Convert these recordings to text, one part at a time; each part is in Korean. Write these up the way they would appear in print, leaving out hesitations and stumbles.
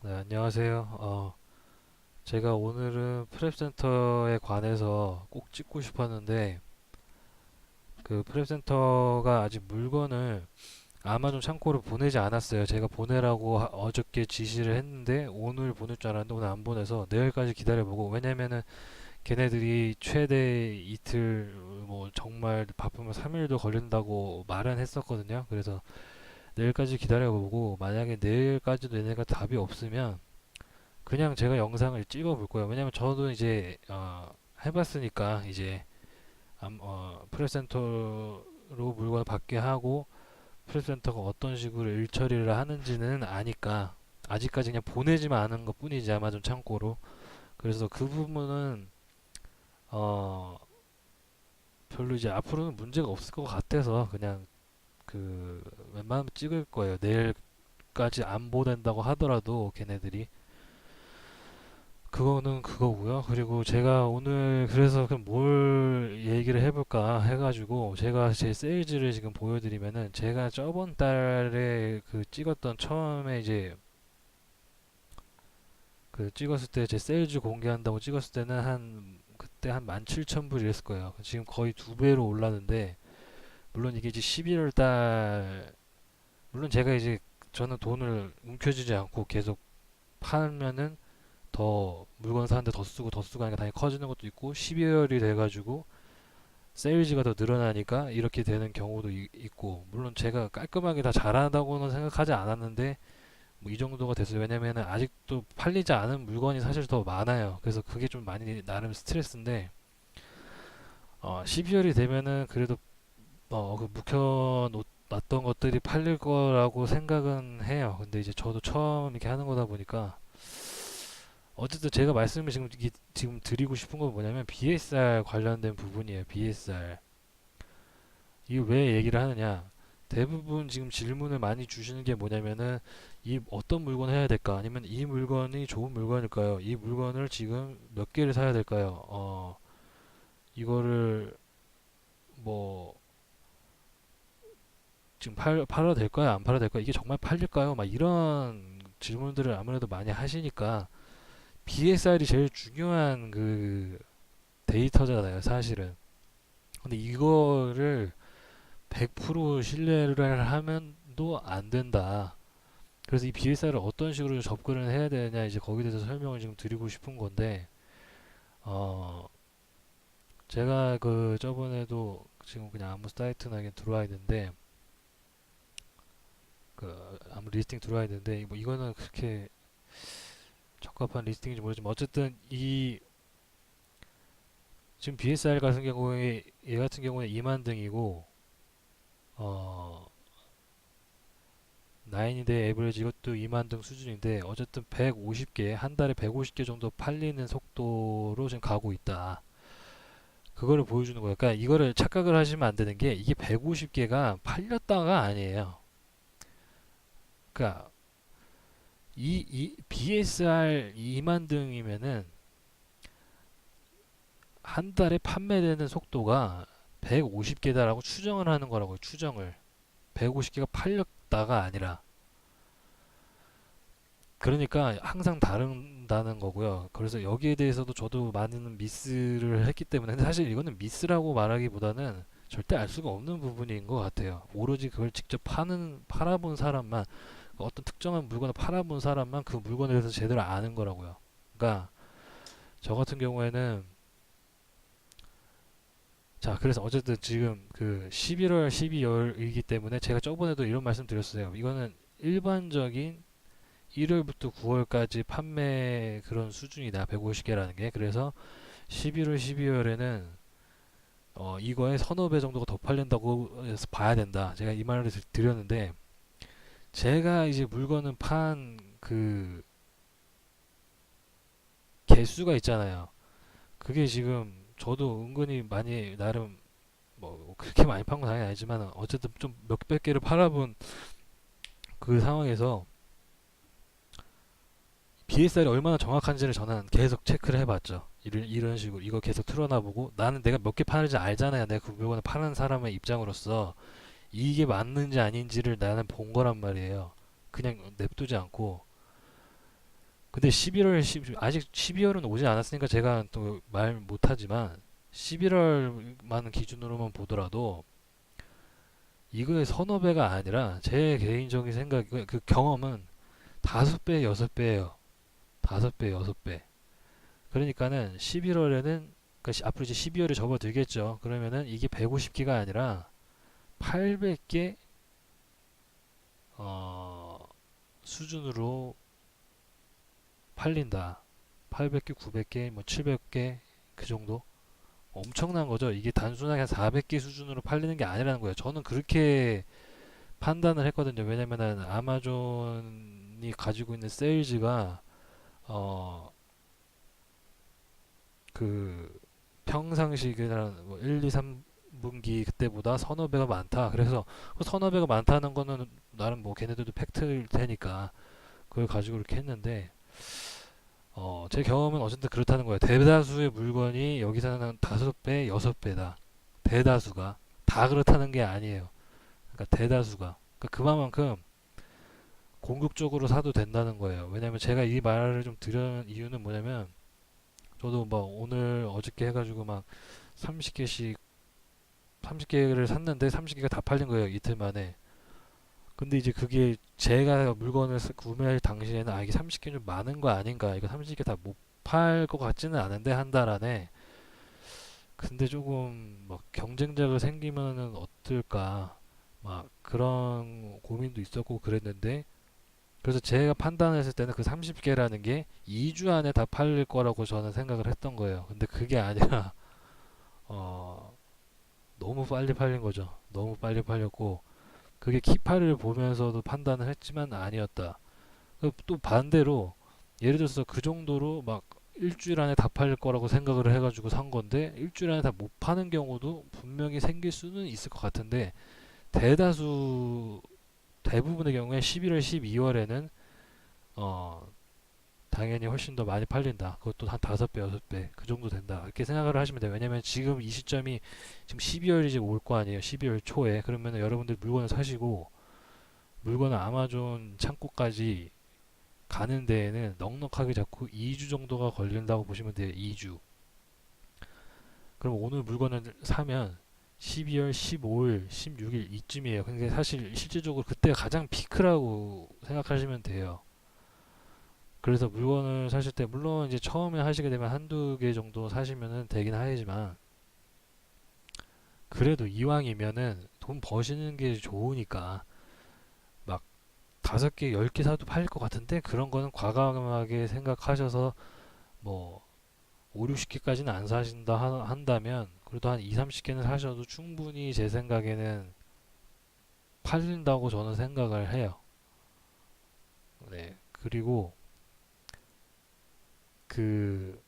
네, 안녕하세요. 제가 오늘은 프랩센터에 관해서 꼭 찍고 싶었는데, 그 프랩센터가 아직 물건을 아마존 창고로 보내지 않았어요. 제가 보내라고 어저께 지시를 했는데, 오늘 보낼 줄 알았는데, 오늘 안 보내서 내일까지 기다려보고, 왜냐면은 걔네들이 최대 이틀, 뭐 정말 바쁘면 3일도 걸린다고 말은 했었거든요. 그래서 내일까지 기다려보고, 만약에 내일까지도 얘네가 답이 없으면, 그냥 제가 영상을 찍어 볼 거예요. 왜냐면 저도 이제 해봤으니까 이제 프레센터로 물건을 받게 하고 프레센터가 어떤 식으로 일 처리를 하는지는 아니까 아직까지 그냥 보내지만 않은 것 뿐이지 아마존 창고로. 그래서 그 부분은 어 별로 이제 앞으로는 문제가 없을 것 같아서 그냥 그 웬만하면 찍을 거예요. 내일까지 안 보낸다고 하더라도 걔네들이 그거는 그거고요. 그리고 제가 오늘 그래서 그럼 뭘 얘기를 해볼까 해가지고 제가 제 세일즈를 지금 보여드리면은 제가 저번 달에 그 찍었던 처음에 이제 그 찍었을 때 제 세일즈 공개한다고 찍었을 때는 한 그때 한 17,000불 이랬을 거예요. 지금 거의 두 배로 올랐는데 물론 이게 이제 11월 달 물론 제가 이제 저는 돈을 움켜쥐지 않고 계속 팔면은 더 물건 사는데 더 쓰고 하니까 당연히 커지는 것도 있고 12월이 돼가지고 세일즈가 더 늘어나니까 이렇게 되는 경우도 있고 물론 제가 깔끔하게 다 잘한다고는 생각하지 않았는데 뭐 이 정도가 됐어요. 왜냐면은 아직도 팔리지 않은 물건이 사실 더 많아요. 그래서 그게 좀 많이 나름 스트레스인데 12월이 되면은 그래도 그 묵혀놨던 것들이 팔릴 거라고 생각은 해요. 근데 이제 저도 처음 이렇게 하는 거다 보니까 어쨌든 제가 말씀을 지금 드리고 싶은 건 뭐냐면 BSR 관련된 부분이에요. BSR. 이게 왜 얘기를 하느냐? 대부분 지금 질문을 많이 주시는 게 뭐냐면은 이 어떤 물건 해야 될까? 아니면 이 물건이 좋은 물건일까요? 이 물건을 지금 몇 개를 사야 될까요? 이거를 뭐 지금 팔아도 될까요? 안 팔아도 될까요? 이게 정말 팔릴까요? 막 이런 질문들을 아무래도 많이 하시니까 BSR이 제일 중요한 그 데이터잖아요, 사실은. 근데 이거를 100% 신뢰를 하면도 안 된다. 그래서 이 BSR을 어떤 식으로 접근을 해야 되냐 이제 거기에 대해서 설명을 지금 드리고 싶은 건데 어 제가 그 저번에도 지금 그냥 아무 사이트나 그냥 들어와 있는데 그 아무 리스팅 들어와 있는데 뭐 이거는 그렇게 적합한 리스팅인지 모르지만 어쨌든 이 지금 BSR 같은 경우에 얘 같은 경우에 2만 등이고 어 나인인데 에버리지 이것도 2만 등 수준인데 어쨌든 150개 한 달에 150개 정도 팔리는 속도로 지금 가고 있다. 그거를 보여주는 거예요. 그러니까 이거를 착각을 하시면 안 되는 게 이게 150개가 팔렸다가 아니에요. 그러니까 이 BSR 2만 등이면은 한 달에 판매되는 속도가 150개다라고 추정을 하는 거라고요. 추정을. 150개가 팔렸다가 아니라. 그러니까 항상 다른다는 거고요. 그래서 여기에 대해서도 저도 많은 미스를 했기 때문에 근데 사실 이거는 미스라고 말하기보다는 절대 알 수가 없는 부분인 것 같아요. 오로지 그걸 직접 팔아본 사람만 어떤 특정한 물건을 팔아본 사람만 그 물건에 대해서 제대로 아는 거라고요. 그러니까 저 같은 경우에는 자 그래서 어쨌든 지금 그 11월, 12월이기 때문에 제가 저번에도 이런 말씀 드렸어요. 이거는 일반적인 1월부터 9월까지 판매 그런 수준이다. 150개라는 게. 그래서 11월, 12월에는 이거에 서너 배 정도가 더 팔린다고 해서 봐야 된다. 제가 이 말을 드렸는데 제가 이제 물건을 판 그 개수가 있잖아요. 그게 지금 저도 은근히 많이 나름 뭐 그렇게 많이 판 건 당연히 아니지만 어쨌든 좀 몇백 개를 팔아본 그 상황에서 BSR이 얼마나 정확한지를 저는 계속 체크를 해봤죠. 이런 식으로 이거 계속 틀어놔보고 나는 내가 몇 개 파는지 알잖아요. 내가 그 물건을 파는 사람의 입장으로서 이게 맞는지 아닌지를 나는 본 거란 말이에요. 그냥 냅두지 않고 근데 11월, 아직 12월은 오지 않았으니까 제가 또 말 못하지만 11월만 기준으로만 보더라도 이거의 서너 배가 아니라 제 개인적인 생각, 그 경험은 다섯 배, 여섯 배예요. 다섯 배, 여섯 배. 그러니까는 11월에는 앞으로 이제 12월에 접어들겠죠. 그러면은 이게 150개가 아니라 800개 수준으로 팔린다. 800개, 900개, 뭐 700개 그 정도. 엄청난 거죠. 이게 단순하게 한 400개 수준으로 팔리는 게 아니라는 거예요. 저는 그렇게 판단을 했거든요. 왜냐면은 아마존이 가지고 있는 세일즈가 어 그 평상시나 뭐 1, 2, 3분기 그때보다 서너 배가 많다. 그래서 그 서너 배가 많다는 거는 나름 뭐 걔네들도 팩트일 테니까 그걸 가지고 이렇게 했는데 제 경험은 어쨌든 그렇다는 거예요. 대다수의 물건이 여기서는 다섯 배, 여섯 배다. 대다수가 다 그렇다는 게 아니에요. 그러니까 대다수가 그만큼 공격적으로 사도 된다는 거예요. 왜냐면 제가 이 말을 좀 드리는 이유는 뭐냐면 저도 뭐 오늘 어저께 해가지고 막 30개씩 30개를 샀는데 30개가 다 팔린 거예요. 이틀 만에. 근데 이제 그게 제가 물건을 구매할 당시에는 이게 30개 좀 많은 거 아닌가, 이거 30개 다 못 팔 것 같지는 않은데 한 달 안에. 근데 조금 막 경쟁자가 생기면은 어떨까, 막 그런 고민도 있었고 그랬는데, 그래서 제가 판단했을 때는 그 30개라는 게 2주 안에 다 팔릴 거라고 저는 생각을 했던 거예요. 근데 그게 아니라 어, 너무 빨리 팔린 거죠. 너무 빨리 팔렸고, 그게 키파를 보면서도 판단을 했지만 아니었다. 또 반대로 예를 들어서 그 정도로 막 일주일 안에 다 팔릴 거라고 생각을 해가지고 산 건데 일주일 안에 다 못 파는 경우도 분명히 생길 수는 있을 것 같은데, 대다수 대부분의 경우에 11월, 12월에는 어 당연히 훨씬 더 많이 팔린다. 그것도 한 다섯 배, 여섯 배 그 정도 된다. 이렇게 생각을 하시면 돼요. 왜냐면 지금 이 시점이 지금 12월이 지금 올 거 아니에요. 12월 초에. 그러면 여러분들 물건을 사시고 물건을 아마존 창고까지 가는 데에는 넉넉하게 잡고 2주 정도가 걸린다고 보시면 돼요. 2주. 그럼 오늘 물건을 사면 12월 15일, 16일 이쯤이에요. 근데 사실 실질적으로 그때가 가장 피크라고 생각하시면 돼요. 그래서 물건을 사실 때 물론 이제 처음에 하시게 되면 한두 개 정도 사시면은 되긴 하지만 그래도 이왕이면은 돈 버시는 게 좋으니까 막 다섯 개, 열 개 사도 팔릴 것 같은데 그런 거는 과감하게 생각하셔서 뭐 5, 60개까지는 안 사신다 한다면 그래도 한 2, 30개는 사셔도 충분히 제 생각에는 팔린다고 저는 생각을 해요. 네. 그리고 그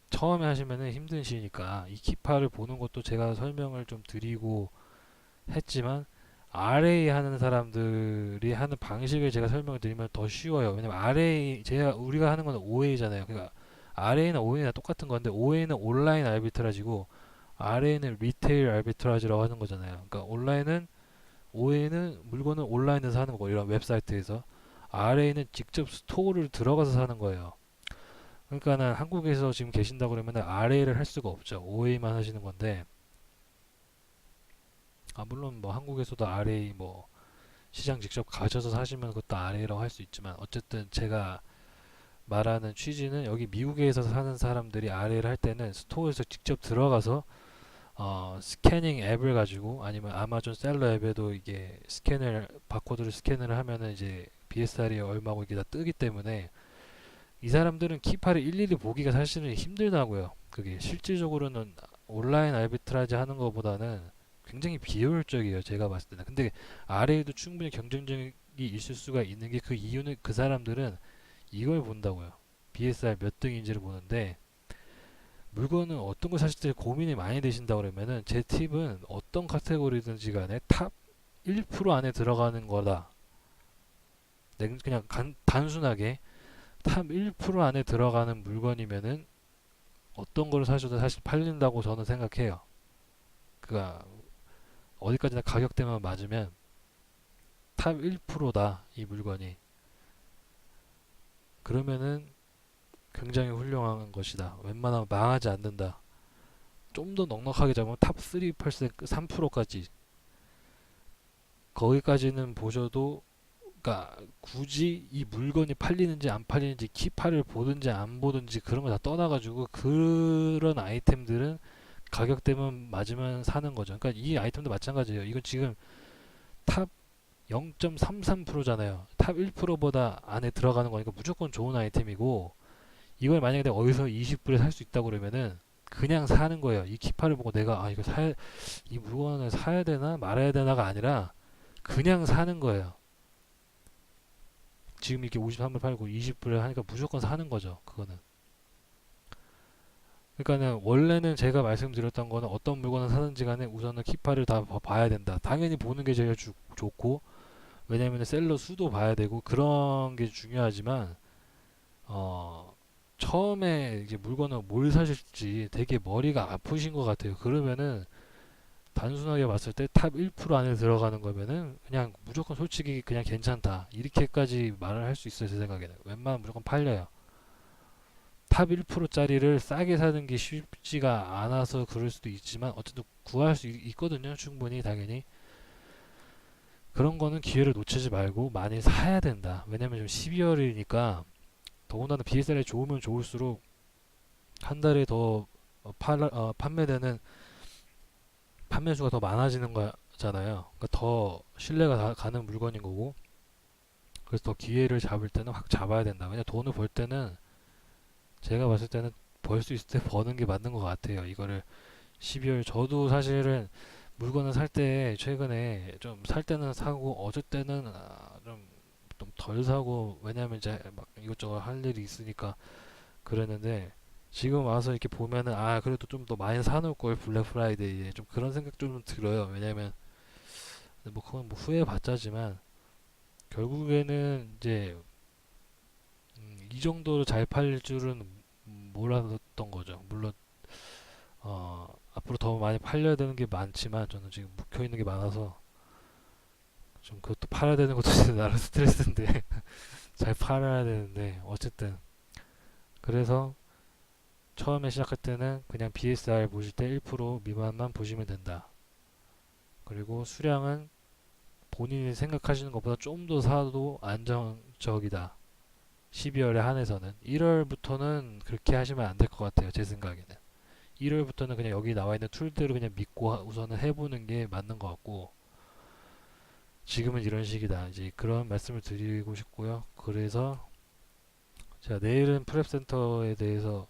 처음에 하시면은 힘드시니까 이 키파를 보는 것도 제가 설명을 좀 드리고 했지만 RA 하는 사람들이 하는 방식을 제가 설명을 드리면 더 쉬워요. 왜냐면 RA 제가 우리가 하는 건 OA잖아요. 그러니까 RA나 OA나 똑같은 건데 OA는 온라인 알비트라지고 RA는 리테일 알비트라지라고 하는 거잖아요. 그러니까 온라인은 OA는 물건을 온라인에서 사는 거고 이런 웹사이트에서, RA는 직접 스토어를 들어가서 사는 거예요. 그러니까는 한국에서 지금 계신다 그러면 RA를 할 수가 없죠. OA만 하시는 건데, 물론 뭐 한국에서도 RA 뭐 시장 직접 가셔서 사시면 그것도 RA라고 할 수 있지만 어쨌든 제가 말하는 취지는 여기 미국에서 사는 사람들이 RA를 할 때는 스토어에서 직접 들어가서 스캐닝 앱을 가지고 아니면 아마존 셀러 앱에도 이게 스캔을 바코드를 스캔을 하면은 이제 BSR이 얼마고 이게 다 뜨기 때문에 이 사람들은 키파를 일일이 보기가 사실은 힘들다고요. 그게 실질적으로는 온라인 알비트라지 하는 것보다는 굉장히 비효율적이에요. 제가 봤을 때는. 근데 RA도 충분히 경쟁력이 있을 수가 있는 게 그 이유는 그 사람들은 이걸 본다고요. BSR 몇 등인지를 보는데, 물건은 어떤 걸 사실 때 고민이 많이 되신다 그러면은 제 팁은 어떤 카테고리든지 간에 탑 1% 안에 들어가는 거다. 그냥 단순하게 탑 1% 안에 들어가는 물건이면은 어떤 걸 사셔도 사실 팔린다고 저는 생각해요. 그가 어디까지나 가격대만 맞으면 탑 1%다 이 물건이. 그러면은 굉장히 훌륭한 것이다. 웬만하면 망하지 않는다. 좀 더 넉넉하게 잡으면 탑 3%, 3%까지 거기까지는 보셔도, 그러니까 굳이 이 물건이 팔리는지 안 팔리는지 키파를 보든지 안 보든지 그런 거 다 떠나가지고 그런 아이템들은 가격대만 맞으면 사는 거죠. 그러니까 이 아이템도 마찬가지예요. 이건 지금 탑 0.33%잖아요. 탑 1%보다 안에 들어가는 거니까 무조건 좋은 아이템이고, 이걸 만약에 내가 어디서 20불에 살 수 있다고 그러면은 그냥 사는 거예요. 이 키파를 보고 내가 이거 사야, 이 물건을 사야 되나 말아야 되나가 아니라 그냥 사는 거예요. 지금 이렇게 53불 팔고 20불에 하니까 무조건 사는 거죠. 그거는. 그러니까는 원래는 제가 말씀드렸던 거는 어떤 물건을 사든지 간에 우선은 키파를 다 봐야 된다. 당연히 보는 게 제일 좋고, 왜냐면 셀러 수도 봐야 되고 그런 게 중요하지만, 어, 처음에 이제 물건을 뭘 사실지 되게 머리가 아프신 것 같아요. 그러면은 단순하게 봤을 때 탑 1% 안에 들어가는 거면은 그냥 무조건 솔직히 그냥 괜찮다. 이렇게까지 말을 할 수 있어요, 제 생각에는. 웬만하면 무조건 팔려요. 탑 1%짜리를 싸게 사는 게 쉽지가 않아서 그럴 수도 있지만 어쨌든 구할 수 있거든요, 충분히 당연히. 그런 거는 기회를 놓치지 말고 많이 사야 된다. 왜냐면 지금 12월이니까 더군다나 BSL이 좋으면 좋을수록 한 달에 더 판매되는 판매수가 더 많아지는 거잖아요. 그러니까 더 신뢰가 가는 물건인 거고, 그래서 더 기회를 잡을 때는 확 잡아야 된다. 왜냐 돈을 벌 때는 제가 봤을 때는 벌 수 있을 때 버는 게 맞는 것 같아요. 이거를 12월 저도 사실은 물건을 살 때 최근에 좀 살 때는 사고 어쩔 때는 좀 덜 사고, 왜냐면 이제 막 이것저것 할 일이 있으니까 그랬는데, 지금 와서 이렇게 보면은 그래도 좀 더 많이 사놓을 걸 블랙 프라이데이에 좀 그런 생각 좀 들어요. 왜냐면 뭐 그건 뭐 후회봤자지만 결국에는 이제 이 정도로 잘 팔릴 줄은 몰랐던 거죠. 물론 앞으로 더 많이 팔려야 되는 게 많지만 저는 지금 묵혀 있는 게 많아서 좀 그것도 팔아야 되는 것도 나름 스트레스인데 잘 팔아야 되는데, 어쨌든 그래서 처음에 시작할 때는 그냥 BSR 보실 때 1% 미만만 보시면 된다. 그리고 수량은 본인이 생각하시는 것보다 좀 더 사도 안정적이다. 12월에 한해서는 1월부터는 그렇게 하시면 안 될 것 같아요. 제 생각에는 1월부터는 그냥 여기 나와 있는 툴들을 그냥 믿고 우선은 해보는 게 맞는 것 같고, 지금은 이런 식이다. 이제 그런 말씀을 드리고 싶고요. 그래서 제가 내일은 프랩센터에 대해서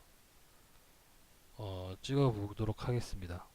찍어보도록 하겠습니다.